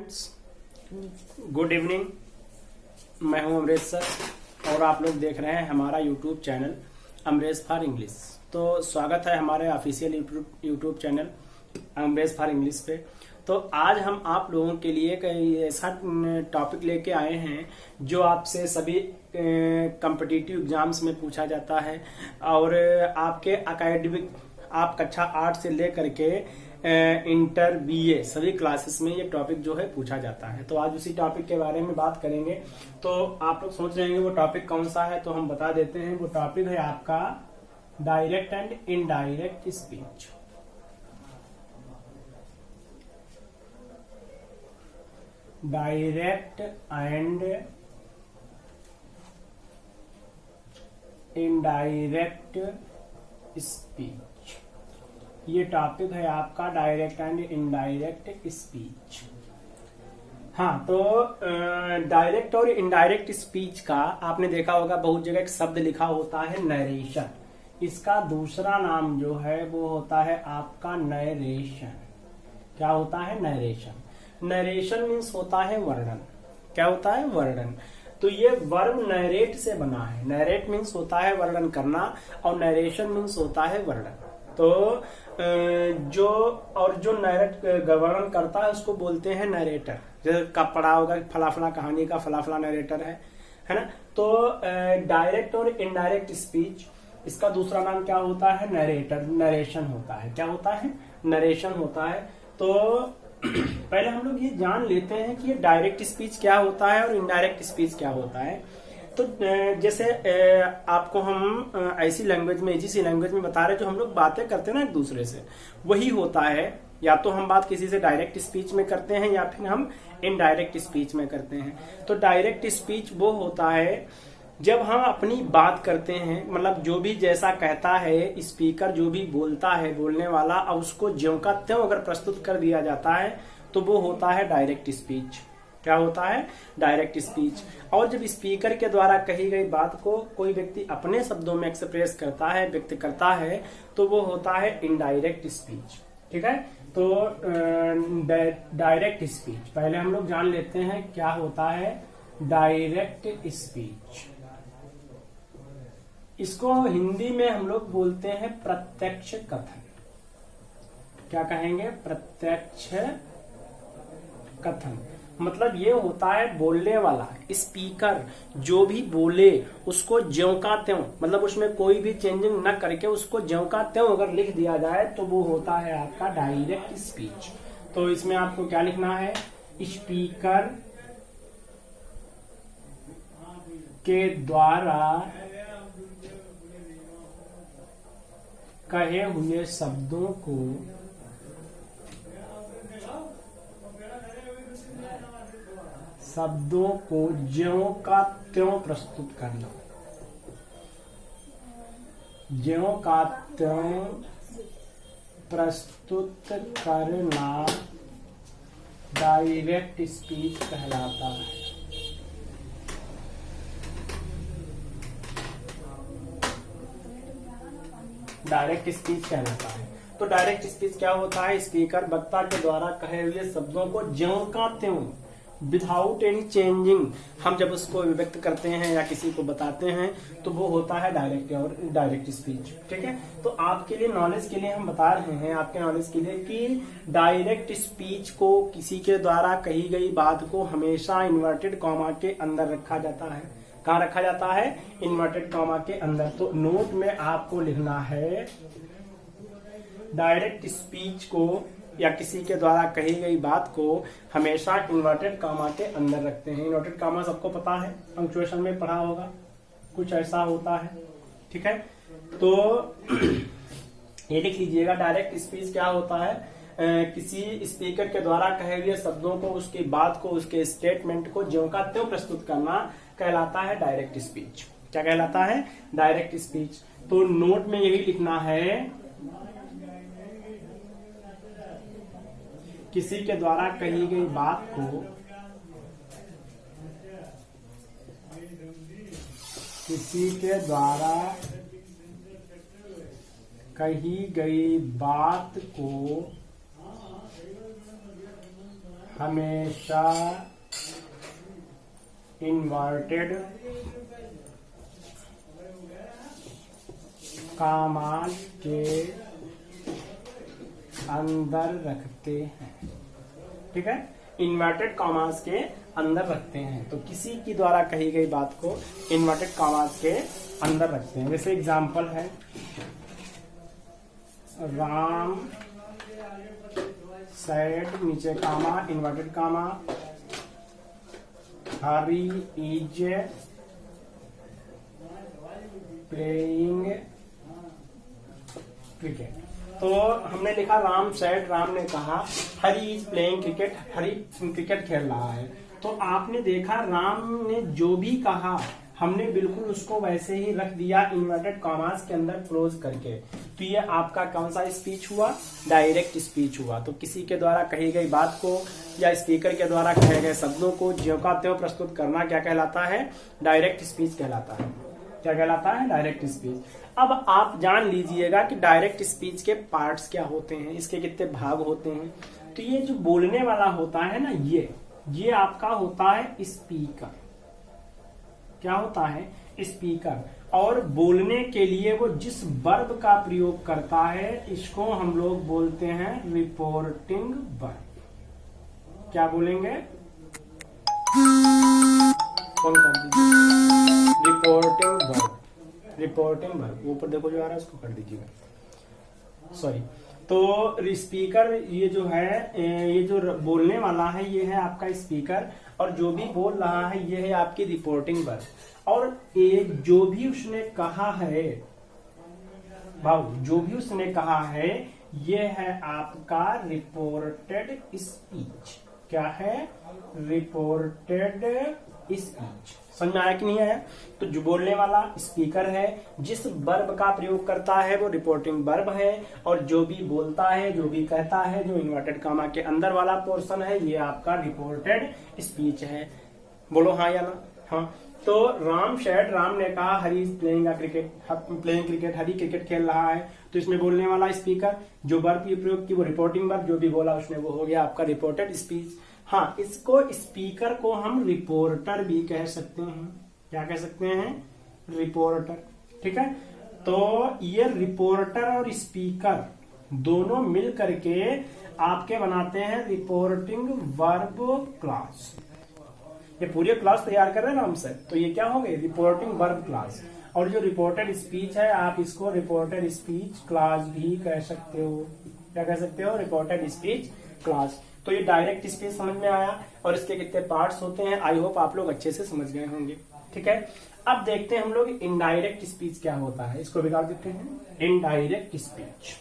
Students, good evening. मैं हूं Amresh sir और आप लोग देख रहे हैं हमारा YouTube channel Amresh for English. तो स्वागत है हमारे official YouTube channel Amresh for English पे। तो आज हम आप लोगों के लिए कई ऐसा टॉपिक लेके आए हैं जो आपसे सभी कॉम्पिटिटिव एग्जाम्स में पूछा जाता है और आपके एकेडमिक आप कक्षा 8 से लेकर के इंटर बीए सभी क्लासेस में ये टॉपिक जो है पूछा जाता है। तो आज उसी टॉपिक के बारे में बात करेंगे। तो आप लोग सोच रहे हैं वो टॉपिक कौन सा है, तो हम बता देते हैं। वो टॉपिक है आपका direct and indirect speech. Direct and indirect speech, ये टॉपिक है आपका डायरेक्ट एंड इनडायरेक्ट स्पीच। हाँ, तो डायरेक्ट और इनडायरेक्ट स्पीच का आपने देखा होगा बहुत जगह एक शब्द लिखा होता है नरेशन। इसका दूसरा नाम जो है वो होता है आपका नरेशन। क्या होता है? नरेशन। नरेशन मीन्स होता है वर्णन। क्या होता है? वर्णन। तो ये वर्ब नरेट से बना है। नरेट मीन्स होता है वर्णन करना और नरेशन मीन्स होता है वर्णन। तो जो नरेट वर्णन करता है उसको बोलते हैं नरेटर। जैसे कब पढ़ा होगा फला कहानी का फला नरेटर है ना। तो डायरेक्ट और इनडायरेक्ट स्पीच, इसका दूसरा नाम क्या होता है? नरेटर। नरेशन होता है। क्या होता है? नरेशन होता है। तो पहले हम लोग ये जान लेते हैं कि ये डायरेक्ट स्पीच क्या होता है और इनडायरेक्ट स्पीच क्या होता है। तो जैसे आपको हम ऐसी लैंग्वेज में इसी लैंग्वेज में बता रहे जो हम लोग बातें करते हैं ना एक दूसरे से, वही होता है। या तो हम बात किसी से डायरेक्ट स्पीच में करते हैं या फिर हम इनडायरेक्ट स्पीच में करते हैं। तो डायरेक्ट स्पीच वो होता है जब हम अपनी बात करते हैं, मतलब जो भी जैसा कहता है स्पीकर, जो भी बोलता है बोलने वाला, और उसको ज्यों का त्यों अगर प्रस्तुत कर दिया जाता है तो वो होता है डायरेक्ट स्पीच। क्या होता है? Direct speech. और जब स्पीकर के द्वारा कही गई बात को कोई व्यक्ति अपने शब्दों में एक्सप्रेस करता है, व्यक्त करता है, तो वो होता है इनडायरेक्ट स्पीच। ठीक है। तो डायरेक्ट स्पीच पहले हम लोग जान लेते हैं क्या होता है डायरेक्ट स्पीच। इसको हिंदी में हम लोग बोलते हैं प्रत्यक्ष कथन। क्या कहेंगे? प्रत्यक्ष कथन। मतलब ये होता है बोलने वाला स्पीकर जो भी बोले उसको ज्यों का त्यों, मतलब उसमें कोई भी चेंजिंग न करके उसको ज्यों का त्यों अगर लिख दिया जाए तो वो होता है आपका डायरेक्ट स्पीच। तो इसमें आपको क्या लिखना है? स्पीकर के द्वारा कहे हुए शब्दों को ज्यों का त्यों प्रस्तुत करना। ज्यों का त्यों प्रस्तुत करना डायरेक्ट स्पीच कहलाता है। डायरेक्ट स्पीच कहलाता है। तो डायरेक्ट स्पीच क्या होता है? स्पीकर वक्ता के द्वारा कहे हुए शब्दों को ज्यों का त्यों विदाउट एनी चेंजिंग हम जब उसको व्यक्त करते हैं या किसी को बताते हैं तो वो होता है डायरेक्ट स्पीच। ठीक है। तो आपके लिए नॉलेज के लिए हम बता रहे हैं, आपके नॉलेज के लिए, कि डायरेक्ट स्पीच को किसी के द्वारा कही गई बात को हमेशा इन्वर्टेड कॉमा के अंदर रखा जाता है। कहाँ रखा जाता है? इन्वर्टेड कॉमा के अंदर। तो नोट में आपको लिखना है डायरेक्ट स्पीच को या किसी के द्वारा कही गई बात को हमेशा इन्वर्टेड कॉमा के अंदर रखते हैं। इन्वर्टेड कॉमा सबको पता है, पंक्चुएशन में पढ़ा होगा, कुछ ऐसा होता है। ठीक है। तो ये लिख लीजिएगा डायरेक्ट स्पीच क्या होता है? किसी स्पीकर के द्वारा कहे हुए शब्दों को, उसकी बात को, उसके स्टेटमेंट को ज्यों का त्यों प्रस्तुत करना कहलाता है डायरेक्ट स्पीच। क्या कहलाता है? Direct speech. तो नोट में यही लिखना है किसी के द्वारा कही गई बात को, किसी के द्वारा कही गई बात को हमेशा इन्वर्टेड कॉमास के अंदर रखते हैं। ठीक है, इन्वर्टेड कॉमास के अंदर रखते हैं। तो किसी की द्वारा कही गई बात को इन्वर्टेड कॉमास के अंदर रखते हैं। जैसे एग्जांपल है, राम said, नीचे comma, inverted comma, Hari is playing cricket. तो हमने लिखा राम सेड, राम ने कहा, Hari is playing cricket, Hari cricket खेल रहा है। तो आपने देखा राम ने जो भी कहा हमने बिल्कुल उसको वैसे ही रख दिया इन्वर्टेड कॉमास के अंदर क्लोज करके। तो ये आपका कौन सा स्पीच हुआ? डायरेक्ट स्पीच हुआ। तो किसी के द्वारा कही गई बात को या स्पीकर के द्वारा कहे गए शब्दों को ज्यों का त्यों प्रस्तुत करना क्या कहलाता है? डायरेक्ट स्पीच कहलाता है। क्या कहलाता है? Direct speech. अब आप जान लीजिएगा कि डायरेक्ट स्पीच के पार्ट्स क्या होते हैं, इसके कितने भाग होते हैं। तो ये जो बोलने वाला होता है ना, ये आपका होता है स्पीकर। क्या होता है? स्पीकर। और बोलने के लिए वो जिस वर्ब का प्रयोग करता है इसको हम लोग बोलते हैं रिपोर्टिंग वर्ब। क्या बोलेंगे? कौन कर दीजिए? Reporting verb. रिपोर्टिंग वर्ब ऊपर देखो जो आ रहा है उसको कर दीजिएगा, सॉरी। तो स्पीकर ये जो है, ये जो बोलने वाला है ये है आपका स्पीकर, और जो भी बोल रहा है ये है आपकी रिपोर्टिंग वर्ब। और ये जो भी उसने कहा है भाव, जो भी उसने कहा है ये है आपका रिपोर्टेड स्पीच। क्या है? Reported speech. समझ में आया कि नहीं आया? तो जो बोलने वाला स्पीकर है, जिस वर्ब का प्रयोग करता है वो रिपोर्टिंग वर्ब है, और जो भी बोलता है, जो भी कहता है, जो इन्वर्टेड कामा के अंदर वाला पोर्शन है ये आपका रिपोर्टेड स्पीच है। बोलो हाँ या ना? हाँ। तो राम शेड, राम ने कहा Hari is playing cricket, Hari cricket खेल रहा है। तो इसमें बोलने वाला स्पीकर, जो वर्ब की प्रयोग की वो रिपोर्टिंग वर्ब, जो भी बोला उसने वो हो गया आपका रिपोर्टेड स्पीच। हाँ, इसको स्पीकर को हम रिपोर्टर भी कह सकते हैं। क्या कह सकते हैं? रिपोर्टर। ठीक है, तो ये रिपोर्टर और स्पीकर दोनों मिल करके आपके बनाते हैं रिपोर्टिंग वर्ब क्लास। ये पूरी क्लास तैयार कर रहे हैं ना हमसे, तो ये क्या हो गई? Reporting verb class. और जो रिपोर्टेड स्पीच है आप इसको रिपोर्टेड स्पीच क्लास भी कह सकते हो। क्या कह सकते हो? Reported speech class. तो ये डायरेक्ट स्पीच समझ में आया, और इसके कितने पार्ट्स होते हैं आई होप आप लोग अच्छे से समझ गए होंगे। ठीक है, अब देखते हैं हम लोग इनडायरेक्ट स्पीच क्या होता है, इसको भी कर देते हैं। इनडायरेक्ट स्पीच,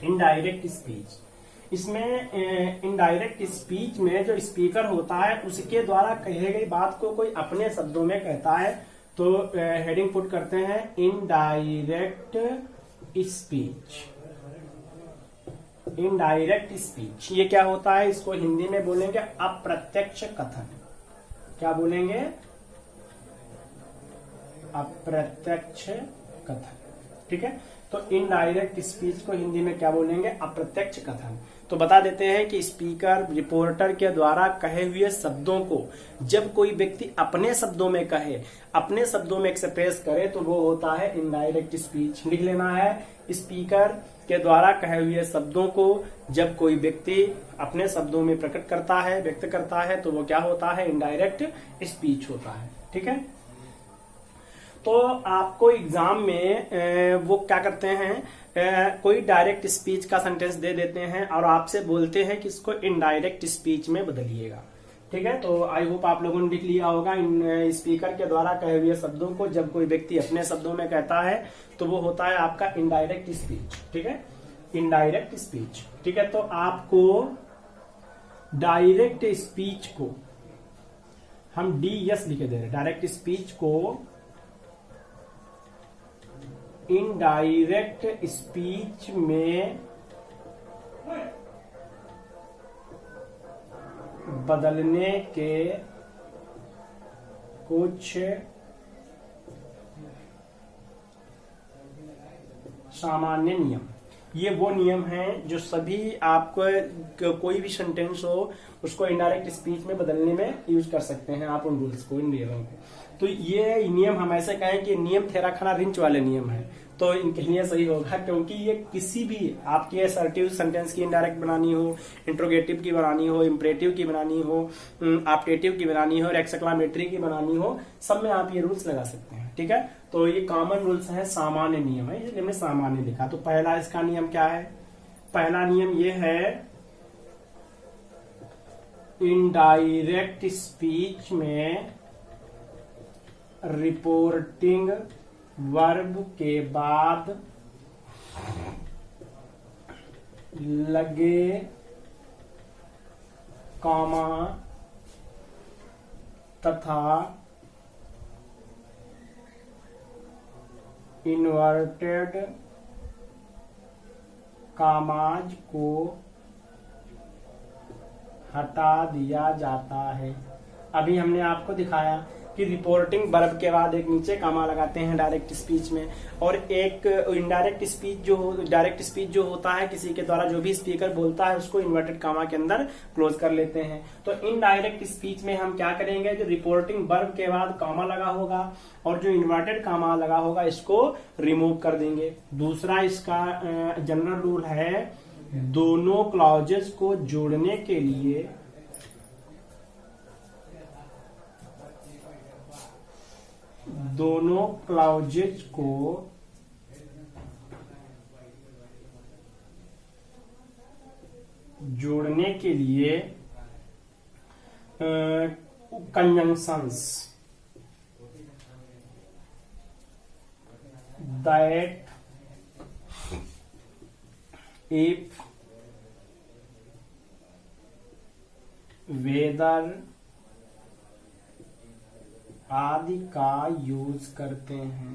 इनडायरेक्ट स्पीच, इसमें इनडायरेक्ट स्पीच में जो स्पीकर होता है उसके द्वारा कही गई बात को कोई अपने शब्दों में कहता है। तो हेडिंग पुट करते हैं इनडायरेक्ट स्पीच। इनडायरेक्ट स्पीच ये क्या होता है? इसको हिंदी में बोलेंगे अप्रत्यक्ष कथन। क्या बोलेंगे? अप्रत्यक्ष कथन। ठीक है, तो इनडायरेक्ट स्पीच को हिंदी में क्या बोलेंगे? अप्रत्यक्ष कथन। तो बता देते हैं कि स्पीकर रिपोर्टर के द्वारा कहे हुए शब्दों को जब कोई व्यक्ति अपने शब्दों में कहे, अपने शब्दों में एक्सप्रेस करे तो वो होता है इनडायरेक्ट स्पीच। लिख लेना है, स्पीकर के द्वारा कहे हुए शब्दों को जब कोई व्यक्ति अपने शब्दों में प्रकट करता है, व्यक्त करता है, तो वो क्या होता है? इनडायरेक्ट स्पीच होता है। ठीक है, तो आपको एग्जाम में वो क्या करते हैं, कोई डायरेक्ट स्पीच का सेंटेंस दे देते हैं और आपसे बोलते हैं कि इसको इनडायरेक्ट स्पीच में बदलिएगा। ठीक है, तो आई होप आप लोगों ने लिख लिया होगा। इन स्पीकर के द्वारा कहे हुए शब्दों को जब कोई व्यक्ति अपने शब्दों में कहता है तो वो होता है आपका इनडायरेक्ट स्पीच। ठीक है, इनडायरेक्ट स्पीच। ठीक है, तो आपको डायरेक्ट स्पीच को हम DS लिखे दे रहे हैं। डायरेक्ट स्पीच को इनडायरेक्ट स्पीच में बदलने के कुछ सामान्य नियम। ये वो नियम हैं जो सभी आपको कोई भी सेंटेंस हो उसको इनडायरेक्ट स्पीच में बदलने में यूज कर सकते हैं आप उन रूल्स को, इन नियमों को। तो ये नियम हम ऐसे कहें कि नियम थेरा खाना रिंच वाले नियम है, तो इनके लिए सही होगा, क्योंकि ये किसी भी आपकी असर्टिव सेंटेंस की इनडायरेक्ट बनानी हो, इंट्रोगेटिव की बनानी हो, इम्परेटिव की बनानी हो, ऑप्टेटिव की बनानी हो और एक्सक्लामेटरी की बनानी हो, सब में आप ये रूल्स लगा सकते हैं। ठीक है, तो ये कॉमन रूल्स है, सामान्य नियम है, इसलिए हमने सामान्य लिखा। तो पहला इसका नियम क्या है? पहला नियम ये है, इनडायरेक्ट स्पीच में रिपोर्टिंग वर्ब के बाद लगे कॉमा तथा इन्वर्टेड कामाज को हटा दिया जाता है। अभी हमने आपको दिखाया कि रिपोर्टिंग वर्ब के बाद एक नीचे कामा लगाते हैं डायरेक्ट स्पीच में, और एक इनडायरेक्ट स्पीच डायरेक्ट स्पीच जो होता है किसी के द्वारा जो भी स्पीकर बोलता है उसको इन्वर्टेड कामा के अंदर क्लोज कर लेते हैं। तो इनडायरेक्ट स्पीच में हम क्या करेंगे, जो रिपोर्टिंग वर्ब के बाद कामा लगा होगा और जो इन्वर्टेड कामा लगा होगा इसको रिमूव कर देंगे। दूसरा इसका जनरल रूल है, दोनों क्लॉजेस को जोड़ने के लिए दोनों क्लॉजेज को जोड़ने के लिए कंजंक्शंस दैट इफ वेदर आदि का यूज करते हैं।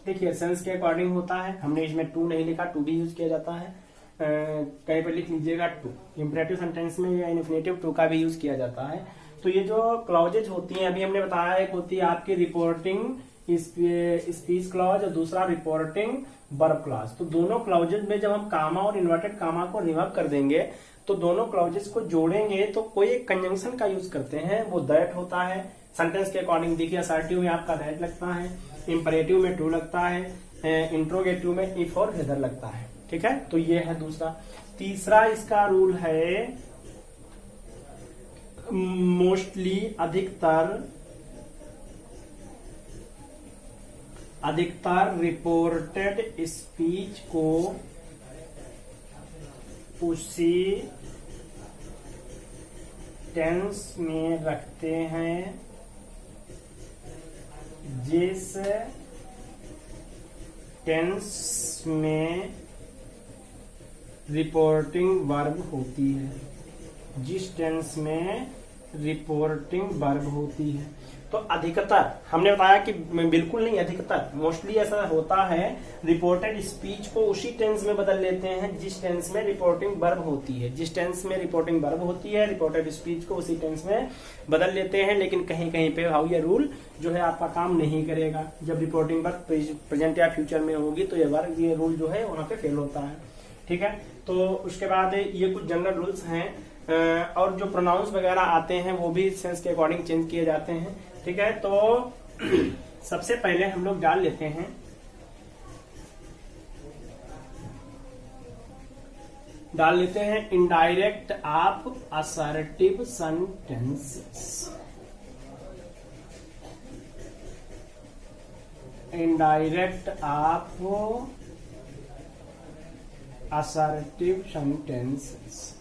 देखिए सेंस के अकॉर्डिंग होता है, हमने इसमें टू नहीं लिखा, टू भी यूज किया जाता है, कहीं पर लिख लीजिएगा टू। इंपरेटिव सेंटेंस में या इन्फिनेटिव टू का भी यूज किया जाता है। तो ये जो क्लॉजेज होती हैं, अभी हमने बताया, एक होती है आपकी रिपोर्टिंग स्पीच क्लॉज और दूसरा रिपोर्टिंग वर्ब क्लॉज। तो दोनों क्लॉजेज में जब हम कामा और इन्वर्टेड कामा को रिमूव कर देंगे तो दोनों क्लॉजेज को जोड़ेंगे तो कोई एक कंजंक्शन का यूज करते हैं, वो दैट होता है। सेंटेंस के अकॉर्डिंग देखिए, असर्टिव में आपका दैट लगता है, इंपरेटिव में टू लगता है, इंट्रोगेटिव में इफ और वेदर लगता है। ठीक है, तो ये है दूसरा। तीसरा इसका रूल है, मोस्टली अधिकतर रिपोर्टेड स्पीच को उसी टेंस में रखते हैं जिस टेंस में रिपोर्टिंग वर्ब होती है, जिस टेंस में रिपोर्टिंग वर्ब होती है। तो अधिकतर हमने बताया कि बिल्कुल नहीं, अधिकतर मोस्टली ऐसा होता है, रिपोर्टेड स्पीच को उसी टेंस में बदल लेते हैं जिस टेंस में रिपोर्टिंग वर्ब होती है। जिस टेंस में रिपोर्टिंग वर्ब होती है रिपोर्टेड स्पीच को उसी टेंस में बदल लेते हैं। लेकिन कहीं कहीं पे भाव ये रूल जो है आपका काम नहीं करेगा। जब रिपोर्टिंग वर्ब प्रेजेंट या फ्यूचर में होगी तो ये रूल जो है वहां पे फेल होता है। ठीक है, तो उसके बाद ये कुछ जनरल रूल्स हैं, और जो प्रोनाउंस वगैरह आते हैं वो भी सेंस के अकॉर्डिंग चेंज किए जाते हैं। ठीक है, तो सबसे पहले हम लोग डाल लेते हैं indirect of assertive sentences. Indirect of assertive sentences.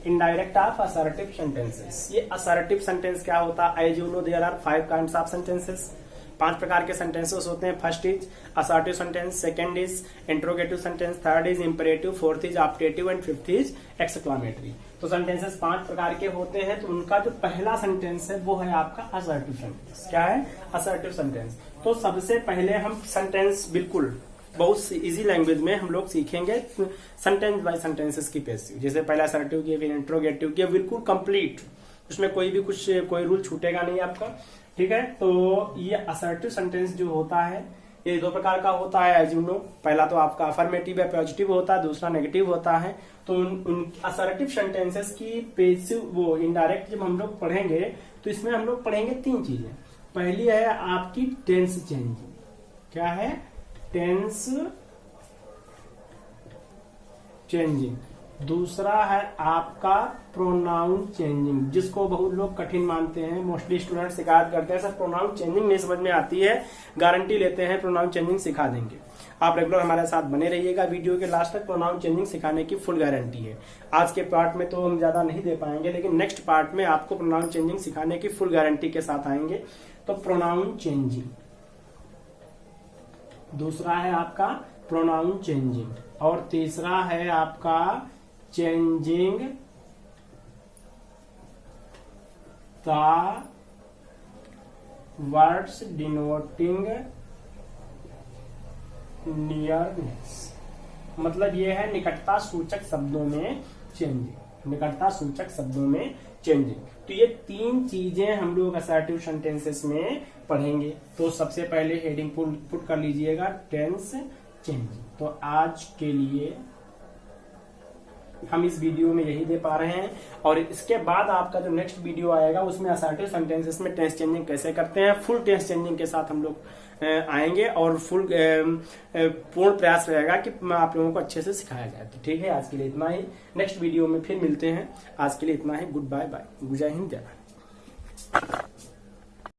Indirect of assertive sentences. ये असर्टिव सेंटेंस क्या होता है? As you know there are 5 kinds of sentences. 5 प्रकार के सेंटेंसेस होते हैं। First is assertive sentence, second is interrogative sentence, third is imperative, fourth is optative and fifth is exclamatory. तो sentences 5 प्रकार के होते हैं। तो उनका जो पहला सेंटेंस है वो है आपका असर्टिव सेंटेंस। क्या है? Assertive sentence. तो सबसे पहले हम सेंटेंस बिल्कुल बहुत इजी लैंग्वेज में हम लोग सीखेंगे सेंटेंस बाय सेंटेंसेस की बेसिस। जैसे पहला असर्टिव किया, फिर इंट्रोगेटिव किया, बिल्कुल कंप्लीट, उसमें कोई भी कोई रूल छूटेगा नहीं आपका। ठीक है, तो ये असर्टिव सेंटेंस जो होता है ये दो प्रकार का होता है एज यू नो। पहला तो आपका अफर्मेटिव है, पॉजिटिव होता है, दूसरा नेगेटिव होता है। तो उन असर्टिव सेंटेंसेस की पैसिव वो इनडायरेक्ट जब हम लोग पढ़ेंगे तो इसमें हम लोग पढ़ेंगे 3 चीजें। पहली है आपकी टेंस चेंजिंग। क्या है? Tense changing. दूसरा है आपका प्रोनाउन चेंजिंग, जिसको बहुत लोग कठिन मानते हैं, मोस्टली स्टूडेंट शिकायत करते हैं सर प्रोनाउन चेंजिंग नहीं समझ में आती है। गारंटी लेते हैं प्रोनाउन चेंजिंग सिखा देंगे। आप रेगुलर हमारे साथ बने रहिएगा, वीडियो के लास्ट तक प्रोनाउन चेंजिंग सिखाने की फुल गारंटी है। आज के पार्ट में तो हम ज्यादा नहीं दे पाएंगे, लेकिन नेक्स्ट पार्ट में आपको प्रोनाउन चेंजिंग सिखाने की फुल गारंटी के साथ आएंगे। तो प्रोनाउन चेंजिंग दूसरा है आपका प्रोनाउन चेंजिंग, और तीसरा है आपका changing the words denoting nearness. मतलब ये है निकटता सूचक शब्दों में चेंजिंग, निकटता सूचक शब्दों में चेंजिंग। तो ये 3 चीजें हम लोग असर्टिव सेंटेंसेस में पढ़ेंगे। तो सबसे पहले हेडिंग पुट कर लीजिएगा टेंस चेंजिंग। तो आज के लिए हम इस वीडियो में यही दे पा रहे हैं, और इसके बाद आपका जो नेक्स्ट वीडियो आएगा उसमें असर्टिव सेंटेंसेस में टेंस चेंजिंग कैसे करते हैं, फुल टेंस चेंजिंग के साथ हम लोग आएंगे, और फुल पूर्ण प्रयास रहेगा कि आप लोगों को अच्छे से सिखाया जाए। तो ठीक है, आज के लिए इतना ही। नेक्स्ट वीडियो में फिर मिलते हैं। आज के लिए इतना ही। Good bye bye. जय हिंद, जय भारत।